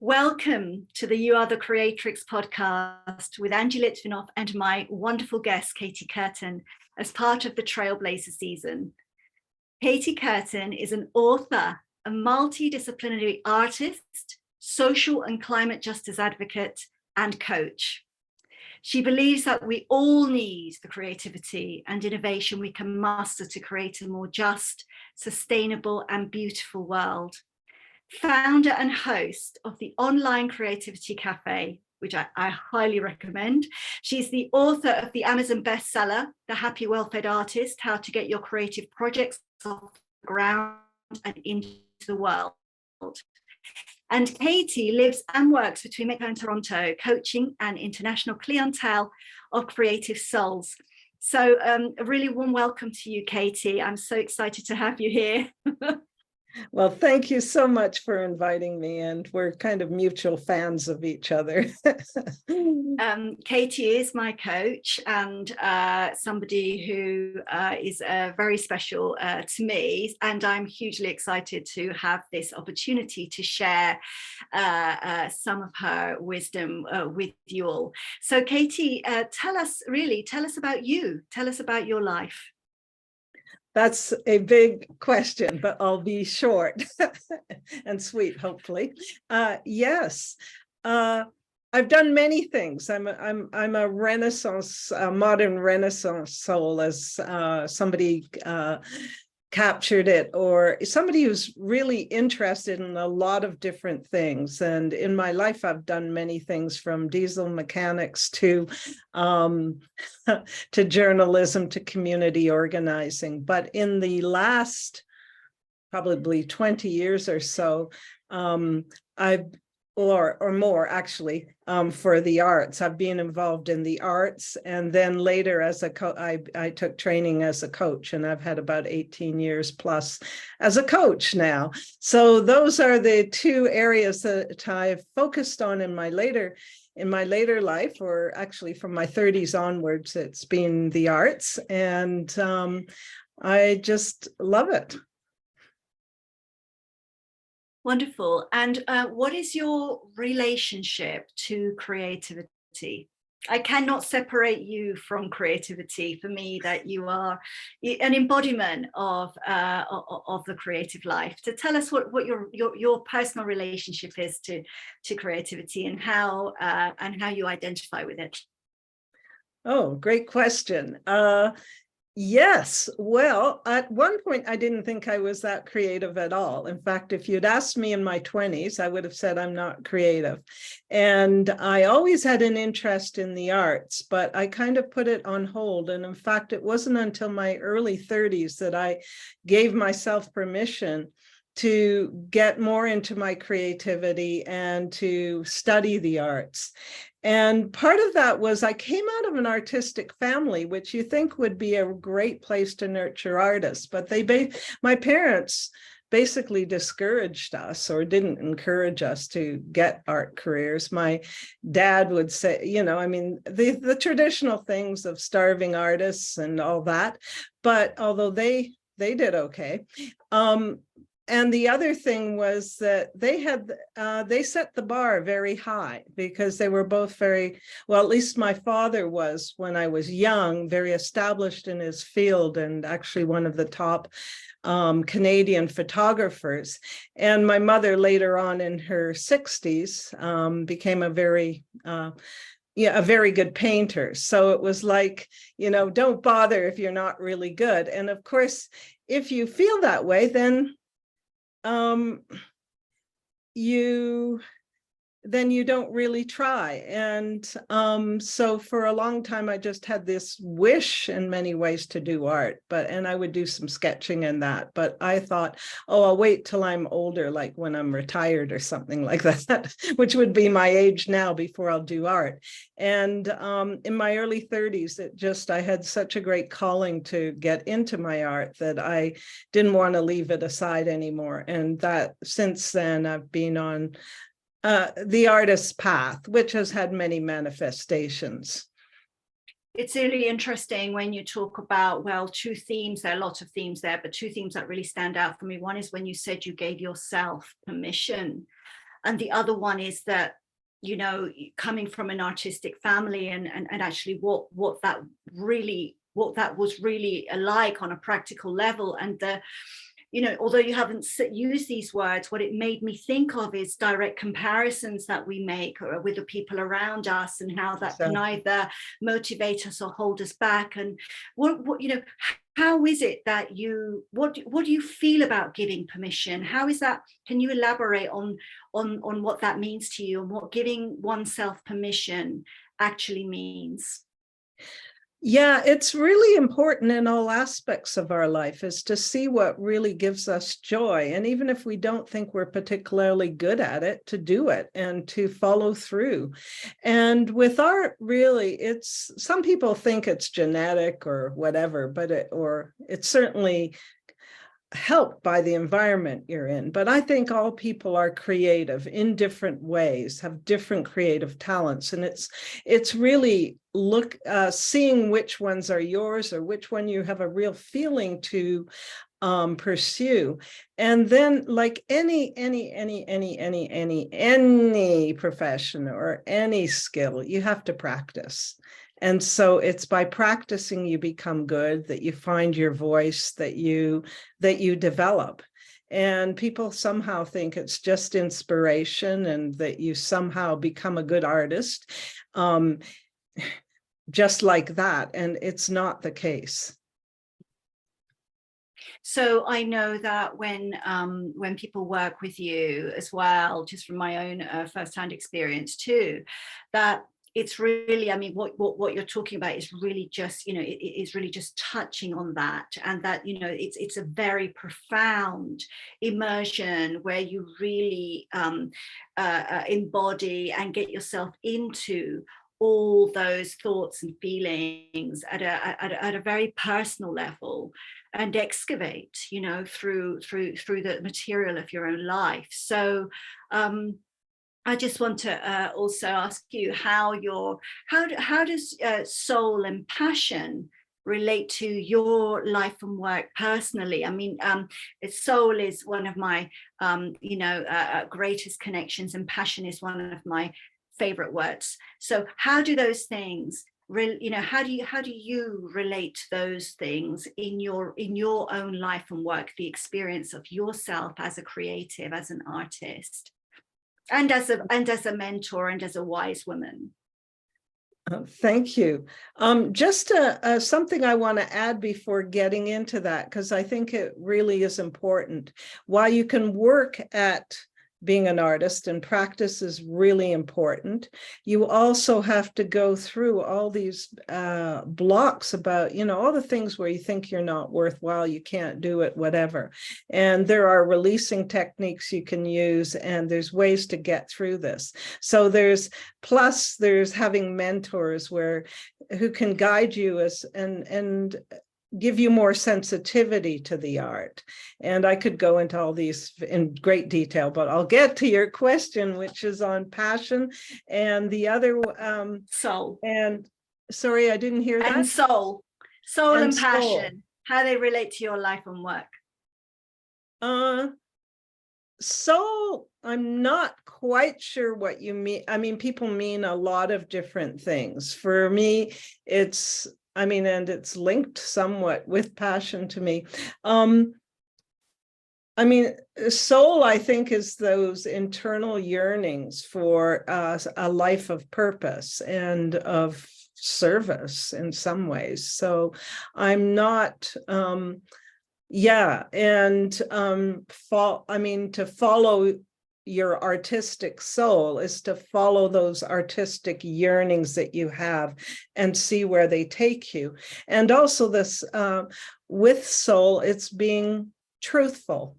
Welcome to the You Are the Creatrix podcast with Angie Litvinoff and my wonderful guest, Katie Curtin, as part of the Trailblazer season. Katie Curtin is an author, a multi-disciplinary artist, social and climate justice advocate, and coach. She believes that we all need the creativity and innovation we can muster to create a more just, sustainable, and beautiful world. Founder and host of the Online Creativity Cafe, which I highly recommend. She's the author of the Amazon bestseller, The Happy Well-Fed Artist, How to Get Your Creative Projects Off the Ground and into the World. And Katie lives and works between Mexico and Toronto, coaching an international clientele of creative souls. So a really warm welcome to you, Katie. I'm so excited to have you here. Well, thank you so much for inviting me, and we're kind of mutual fans of each other. Katie is my coach and somebody who is very special to me, and I'm hugely excited to have this opportunity to share some of her wisdom with you all. So Katie, tell us about you. Tell us about your life. That's a big question, but I'll be short and sweet, hopefully. Yes, I've done many things. I'm a Renaissance, modern Renaissance soul, as somebody captured it, or somebody who's really interested in a lot of different things. And in my life, I've done many things, from diesel mechanics to to journalism to community organizing. But in the last probably 20 years or so, or more actually, for the arts. I've been involved in the arts, and then later as I took training as a coach, and I've had about 18 years plus as a coach now. So those are the two areas that I've focused on in my later life, or actually from my 30s onwards. It's been the arts, and I just love it. Wonderful. And what is your relationship to creativity? I cannot separate you from creativity. For me, that you are an embodiment of the creative life. So tell us what your personal relationship is to creativity, and how you identify with it. Oh, great question. Yes. Well, at one point, I didn't think I was that creative at all. In fact, if you'd asked me in my 20s, I would have said I'm not creative. And I always had an interest in the arts, but I kind of put it on hold. And in fact, it wasn't until my early 30s that I gave myself permission to get more into my creativity and to study the arts. And part of that was I came out of an artistic family, which you think would be a great place to nurture artists, but my parents basically discouraged us, or didn't encourage us to get art careers. My dad would say, the traditional things of starving artists and all that, but although they did okay. And the other thing was that they set the bar very high, because they were both very, well, at least my father was, when I was young, very established in his field, and actually one of the top Canadian photographers. And my mother, later on in her 60s, became a very good painter. So it was like, don't bother if you're not really good. And of course, if you feel that way, then you don't really try. And so for a long time, I just had this wish in many ways to do art, and I would do some sketching and that. But I thought, I'll wait till I'm older, like when I'm retired or something like that, which would be my age now, before I'll do art. And in my early 30s, I had such a great calling to get into my art that I didn't want to leave it aside anymore. And that since then, I've been on the artist's path, which has had many manifestations. It's really interesting when you talk about, two themes. There are lots of themes there, but two themes that really stand out for me. One is when you said you gave yourself permission and the other one is that, you know, coming from an artistic family, and actually what that was really like on a practical level. And the, you know, although you haven't used these words, what it made me think of is direct comparisons that we make with the people around us, and how that can either motivate us or hold us back. And what you know, how is it that what do you feel about giving permission? How is that? Can you elaborate on what that means to you, and what giving oneself permission actually means? Yeah, it's really important in all aspects of our life, is to see what really gives us joy. And even if we don't think we're particularly good at it, to do it and to follow through. And with art, really, it's, some people think it's genetic or whatever, but it's certainly helped by the environment you're in. But I think all people are creative in different ways, have different creative talents. And it's really seeing which ones are yours, or which one you have a real feeling to pursue. And then, like any profession or any skill, you have to practice. And so it's by practicing you become good, that you find your voice, that you develop. And people somehow think it's just inspiration, and that you somehow become a good artist just like that. And it's not the case. So I know that when people work with you as well, just from my own firsthand experience too, that it's really, I mean, what you're talking about is really just, you know, it is really just touching on that, and that, you know, it's a very profound immersion where you really embody and get yourself into all those thoughts and feelings at a very personal level, and excavate, you know, through the material of your own life. So I just want to also ask you how does soul and passion relate to your life and work personally? I mean, soul is one of my greatest connections, and passion is one of my favorite words. So how do those things, how do you relate to those things in your own life and work, the experience of yourself as a creative, as an artist, and as a mentor, and as a wise woman? Thank you. Just something I want to add before getting into that, because I think it really is important. While you can work at being an artist, and practice is really important, you also have to go through all these blocks about, you know, all the things where you think you're not worthwhile, you can't do it, whatever. And there are releasing techniques you can use, and there's ways to get through this. So there's having mentors who can guide you and give you more sensitivity to the art. And I could go into all these in great detail, but I'll get to your question, which is on passion, and the other soul. And sorry, I didn't hear that. And soul and passion, how they relate to your life and work. Soul, I'm not quite sure what you mean. I mean, people mean a lot of different things. For me, and it's linked somewhat with passion to me. I mean, soul, I think, is those internal yearnings for a life of purpose and of service in some ways. So I'm not, to follow your artistic soul is to follow those artistic yearnings that you have and see where they take you. And also this, with soul, it's being truthful,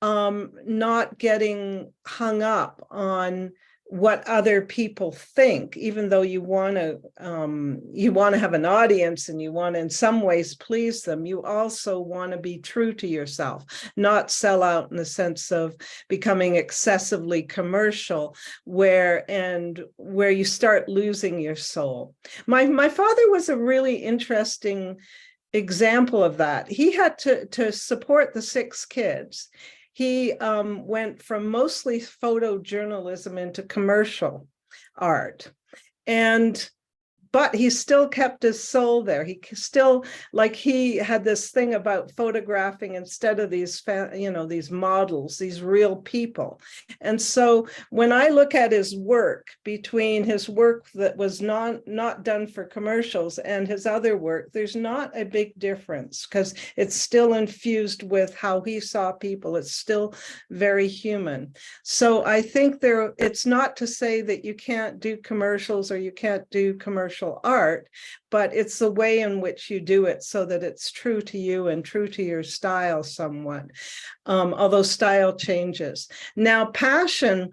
not getting hung up on what other people think, even though you want to have an audience and you want to in some ways please them. You also want to be true to yourself, not sell out in the sense of becoming excessively commercial, where you start losing your soul. My father was a really interesting example of that. He had to support the 6 kids. he went from mostly photojournalism into commercial art. But he still kept his soul there. He still, like, he had this thing about photographing instead of these, these models, these real people. And so when I look at his work, between his work that was not done for commercials and his other work, there's not a big difference, because it's still infused with how he saw people. It's still very human. So I think it's not to say that you can't do commercials or you can't do commercial art, but it's the way in which you do it so that it's true to you and true to your style somewhat, although style changes. Now, passion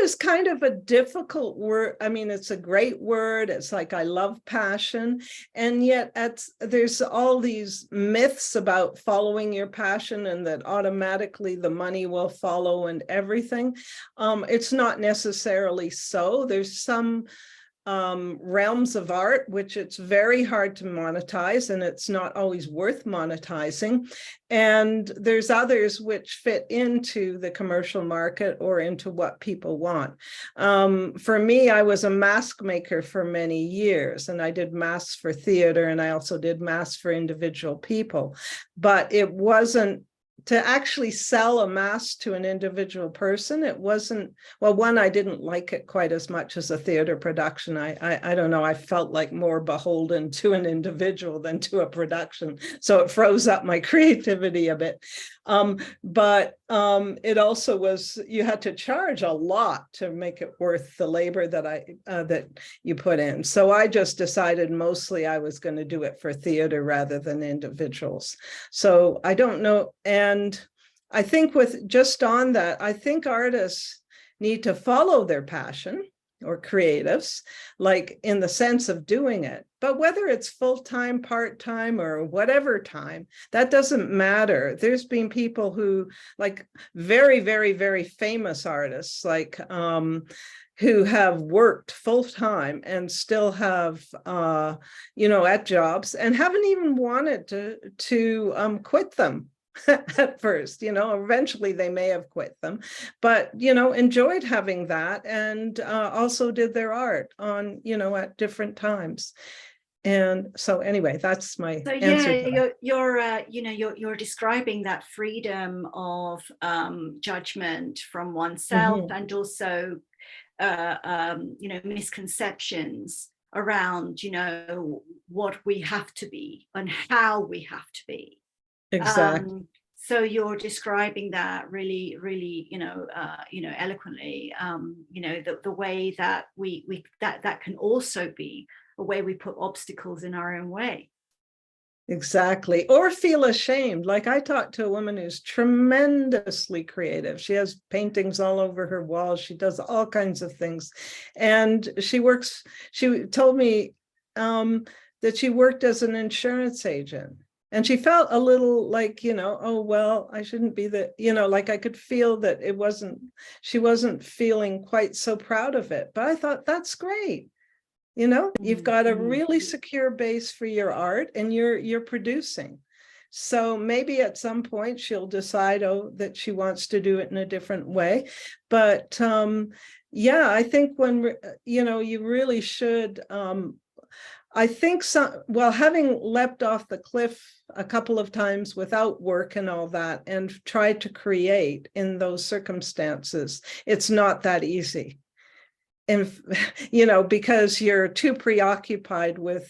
is kind of a difficult word. I mean, it's a great word. It's like, I love passion. And yet there's all these myths about following your passion and that automatically the money will follow and everything. It's not necessarily so. There's some realms of art which it's very hard to monetize, and it's not always worth monetizing, and there's others which fit into the commercial market or into what people want. For me, I was a mask maker for many years, and I did masks for theater, and I also did masks for individual people, but it wasn't to actually sell a mask to an individual person. It wasn't, well, one, I didn't like it quite as much as a theater production. I don't know, I felt like more beholden to an individual than to a production. So it froze up my creativity a bit. But it also was, you had to charge a lot to make it worth the labor that you put in. So I just decided mostly I was going to do it for theater rather than individuals. So I don't know. And I think on that, I think artists need to follow their passion, or creatives, like in the sense of doing it. But whether it's full-time, part-time, or whatever time, that doesn't matter. There's been people who, like very, very, very famous artists, like who have worked full-time and still have, at jobs, and haven't even wanted to quit them. At first, eventually they may have quit them, but, enjoyed having that, and also did their art on, at different times. And so anyway, that's my answer to that. You're describing that freedom of judgment from oneself, and also misconceptions around what we have to be and how we have to be. Exactly. So you're describing that really, really, eloquently. The way that that can also be a way we put obstacles in our own way. Exactly. Or feel ashamed. Like, I talked to a woman who's tremendously creative. She has paintings all over her walls. She does all kinds of things. And she told me that she worked as an insurance agent. And she felt a little like, oh, well, I shouldn't be like I could feel that she wasn't feeling quite so proud of it. But I thought, that's great. You've got a really secure base for your art, and you're producing. So maybe at some point she'll decide, that she wants to do it in a different way. But I think when, you really should, I think having leapt off the cliff a couple of times without work and all that, and tried to create in those circumstances, it's not that easy. And, because you're too preoccupied with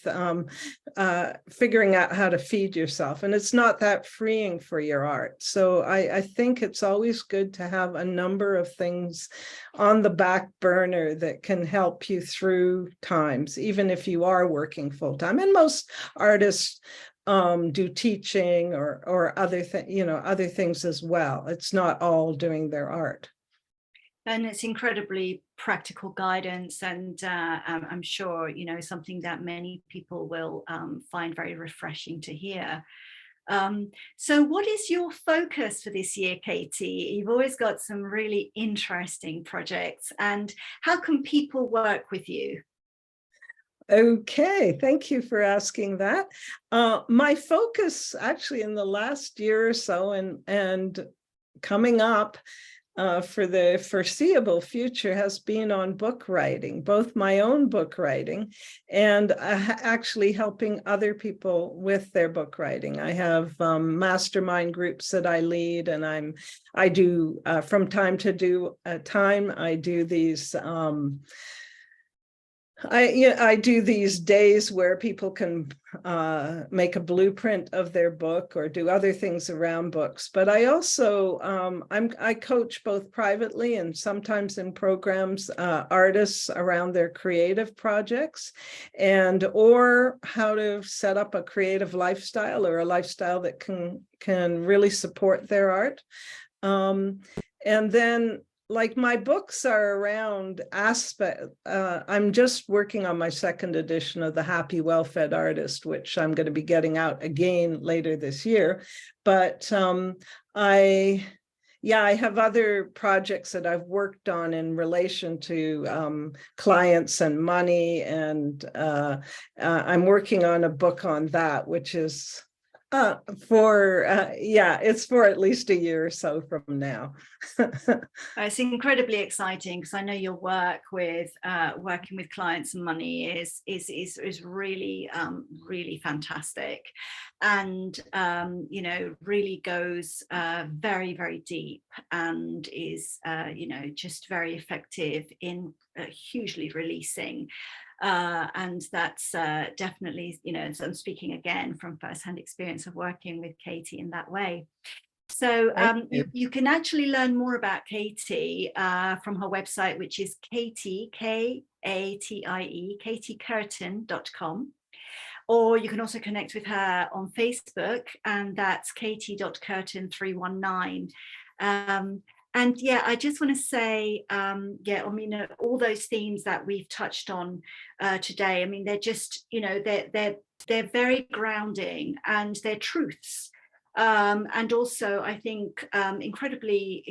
figuring out how to feed yourself, and it's not that freeing for your art. So I think it's always good to have a number of things on the back burner that can help you through times, even if you are working full time. And most artists do teaching or other things as well. It's not all doing their art. And it's incredibly practical guidance, and I'm sure something that many people will find very refreshing to hear. So what is your focus for this year, Katie? You've always got some really interesting projects, and how can people work with you? Okay, thank you for asking that. My focus actually in the last year or so and coming up for the foreseeable future has been on book writing, both my own book writing and actually helping other people with their book writing. I have mastermind groups that I lead, and I do from time to time, I do these I do these days where people can make a blueprint of their book or do other things around books. But I also I coach both privately and sometimes in programs artists around their creative projects, and or how to set up a creative lifestyle or a lifestyle that can really support their art. And then, like, my books are around I'm just working on my second edition of The Happy Well-Fed Artist, which I'm going to be getting out again later this year. But I have other projects that I've worked on in relation to clients and money. And I'm working on a book on that, which is it's for at least a year or so from now. It's incredibly exciting, because I know your work with working with clients and money is really really fantastic, and you know, really goes very, very deep, and is you know, just very effective in hugely releasing. And that's definitely, you know, so I'm speaking again from firsthand experience of working with Katie in that way. So you can actually learn more about Katie from her website, which is Katie, K-A-T-I-E, katiecurtin.com. Or you can also connect with her on Facebook, and that's katie.curtin319. And yeah, I just want to say, I mean, all those themes that we've touched on today, I mean, they're just, you know, they're very grounding, and they're truths. And also, I think, incredibly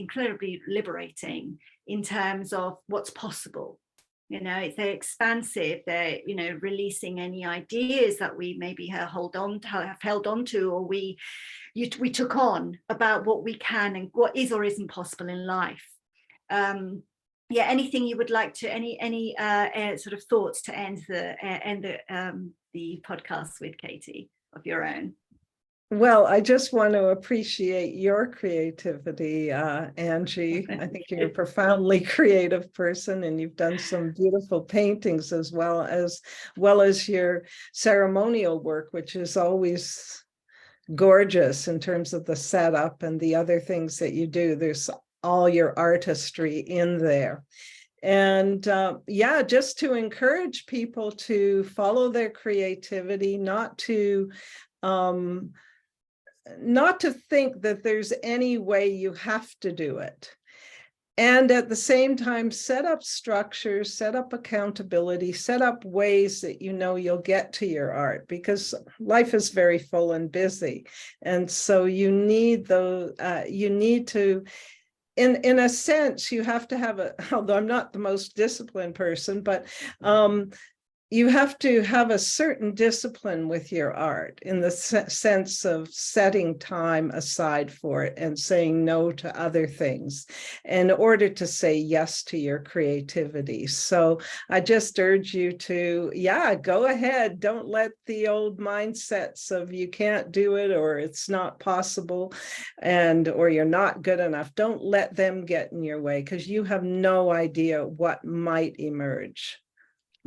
liberating in terms of what's possible. You know, they're expansive. They're, you know, releasing any ideas that we maybe have held on to, or we took on about what we can and what is or isn't possible in life. Yeah, anything you would like to, any sort of thoughts to end the podcast with, Katie, of your own? Well, I just want to appreciate your creativity, Angie. I think you're a profoundly creative person, and you've done some beautiful paintings as well as your ceremonial work, which is always gorgeous in terms of the setup and the other things that you do. There's all your artistry in there. And just to encourage people to follow their creativity, not to think that there's any way you have to do it. And at the same time, set up structures, set up accountability, set up ways that you know you'll get to your art, because life is very full and busy. And so you need to, in a sense, you have to have although I'm not the most disciplined person, but you have to have a certain discipline with your art, in the sense of setting time aside for it and saying no to other things in order to say yes to your creativity. So I just urge you to, go ahead. Don't let the old mindsets of you can't do it, or it's not possible, or you're not good enough. Don't let them get in your way, because you have no idea what might emerge.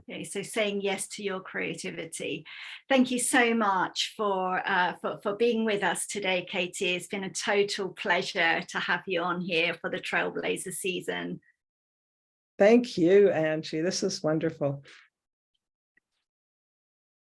Okay, so saying yes to your creativity. Thank you so much for being with us today, Katie. It's been a total pleasure to have you on here for the Trailblazer season. Thank you, Angie. This is wonderful.